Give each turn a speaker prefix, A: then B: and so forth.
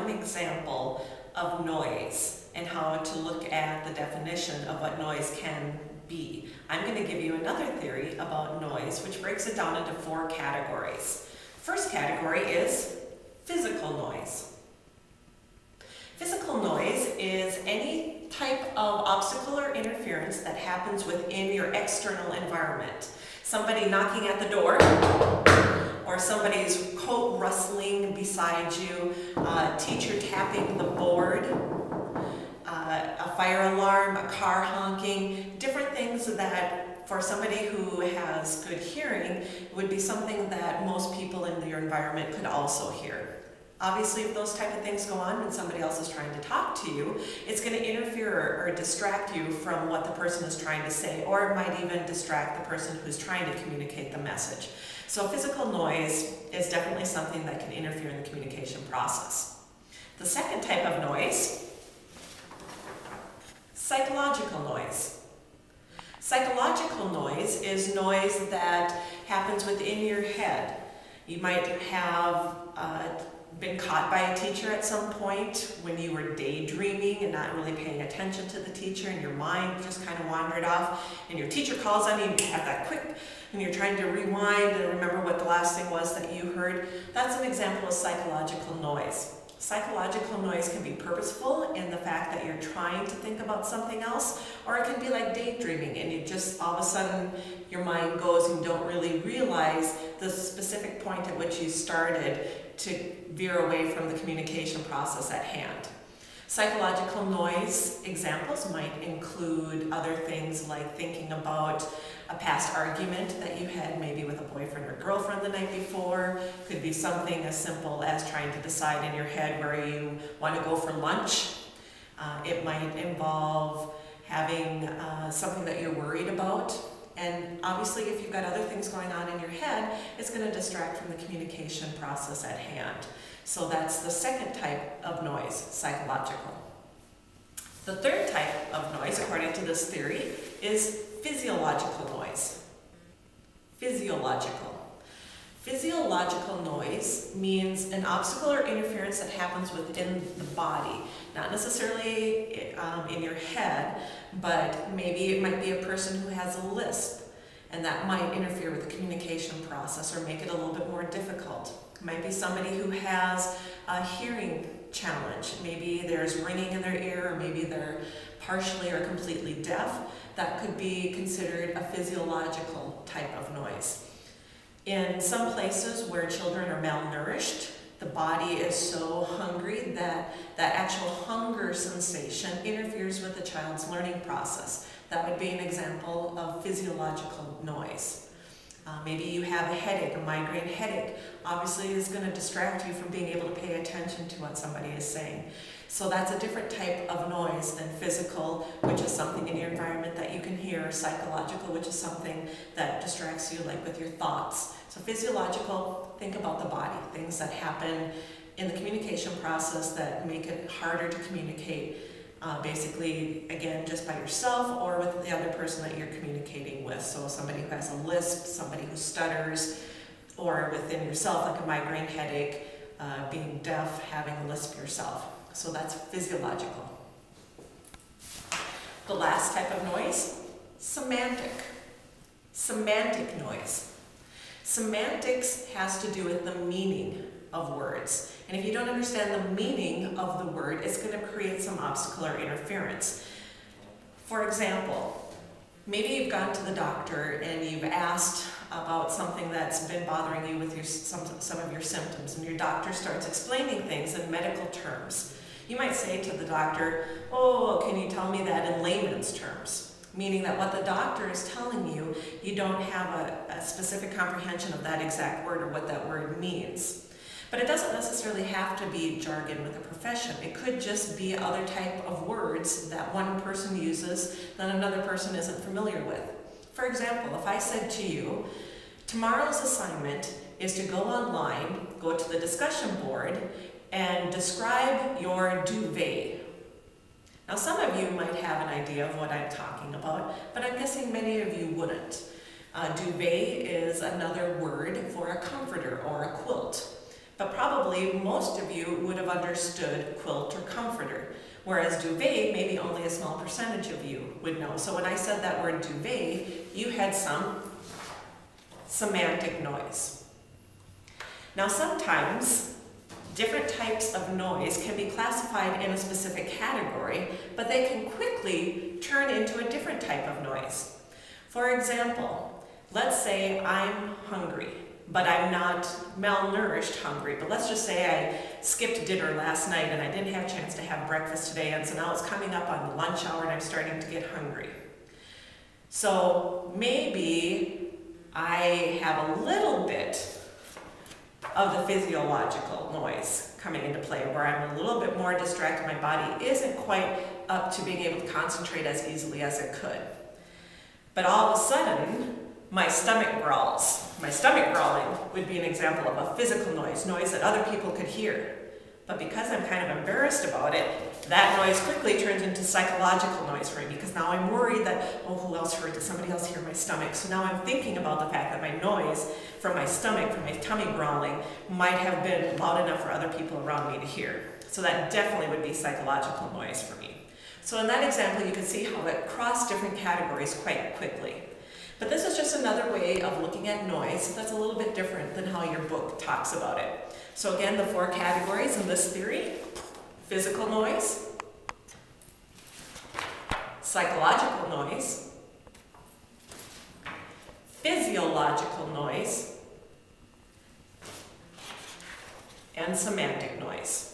A: one example of noise and how to look at the definition of what noise can be. I'm going to give you another theory about noise, which breaks it down into 4 categories. First category is physical noise. Physical noise is any type of obstacle or interference that happens within your external environment. Somebody knocking at the door, or somebody's coat rustling beside you, a teacher tapping the board, a fire alarm, a car honking, different things that for somebody who has good hearing would be something that most people in your environment could also hear. Obviously, if those type of things go on when somebody else is trying to talk to you, it's going to interfere or distract you from what the person is trying to say, or it might even distract the person who's trying to communicate the message. So physical noise is definitely something that can interfere in the communication process. The second type of noise, psychological noise. Psychological noise is noise that happens within your head. You might have been caught by a teacher at some point when you were daydreaming and not really paying attention to the teacher, and your mind just kind of wandered off, and your teacher calls on you and you have that quick, and you're trying to rewind and remember what the last thing was that you heard. That's an example of psychological noise. Psychological noise can be purposeful in the fact that you're trying to think about something else, or it can be like daydreaming and you just all of a sudden your mind goes and you don't really realize the specific point at which you started to veer away from the communication process at hand. Psychological noise examples might include other things like thinking about a past argument that you had maybe with a boyfriend or girlfriend the night before. Could be something as simple as trying to decide in your head where you want to go for lunch. It might involve having something that you're worried about. And obviously, if you've got other things going on in your head, it's going to distract from the communication process at hand. So that's the second type of noise, psychological. The third type of noise, according to this theory, is physiological noise. Physiological. Physiological noise means an obstacle or interference that happens within the body, not necessarily in your head, but maybe it might be a person who has a lisp, and that might interfere with the communication process or make it a little bit more difficult. It might be somebody who has a hearing challenge. Maybe there's ringing in their ear, or maybe they're partially or completely deaf. That could be considered a physiological type of noise. In some places where children are malnourished, the body is so hungry that that actual hunger sensation interferes with the child's learning process. That would be an example of physiological noise. Maybe you have a headache, a migraine headache. Obviously, is going to distract you from being able to pay attention to what somebody is saying. So that's a different type of noise than physical, which is something in your environment that you can hear, or psychological, which is something that distracts you, like with your thoughts. So physiological, think about the body, things that happen in the communication process that make it harder to communicate, basically, again, just by yourself or with the other person that you're communicating with. So somebody who has a lisp, somebody who stutters, or within yourself, like a migraine headache, being deaf, having a lisp yourself. So that's physiological. The last type of noise, semantic. Semantic noise. Semantics has to do with the meaning of words. And if you don't understand the meaning of the word, it's going to create some obstacle or interference. For example, maybe you've gone to the doctor and you've asked about something that's been bothering you with some of your symptoms, and your doctor starts explaining things in medical terms. You might say to the doctor, "Oh, can you tell me that in layman's terms?" Meaning that what the doctor is telling you, you don't have a specific comprehension of that exact word or what that word means. But it doesn't necessarily have to be jargon with a profession. It could just be other type of words that one person uses that another person isn't familiar with. For example, if I said to you, tomorrow's assignment is to go online, go to the discussion board, and describe your duvet. Now, some of you might have an idea of what I'm talking about, but I'm guessing many of you wouldn't. Duvet is another word for a comforter or a quilt. But probably probably most of you would have understood quilt or comforter, whereas duvet, maybe only a small percentage of you would know. So when I said that word duvet, you had some semantic noise. Now sometimes different types of noise can be classified in a specific category, but they can quickly turn into a different type of noise. For example, let's say I'm hungry, but I'm not malnourished hungry. But let's just say I skipped dinner last night and I didn't have a chance to have breakfast today, and so now it's coming up on the lunch hour and I'm starting to get hungry. So maybe I have a little bit of the physiological noise coming into play, where I'm a little bit more distracted. My body isn't quite up to being able to concentrate as easily as it could. But all of a sudden, my stomach growls. My stomach growling would be an example of a physical noise that other people could hear. But because I'm kind of embarrassed about it, that noise quickly turns into psychological noise for me, because now I'm worried that, oh, who else heard? Did somebody else hear my stomach? So now I'm thinking about the fact that my noise from my stomach, from my tummy growling, might have been loud enough for other people around me to hear. So that definitely would be psychological noise for me. So in that example, you can see how it crossed different categories quite quickly. But this is just another way of looking at noise that's a little bit different than how your book talks about it. So again, the 4 categories in this theory: physical noise, psychological noise, physiological noise, and semantic noise.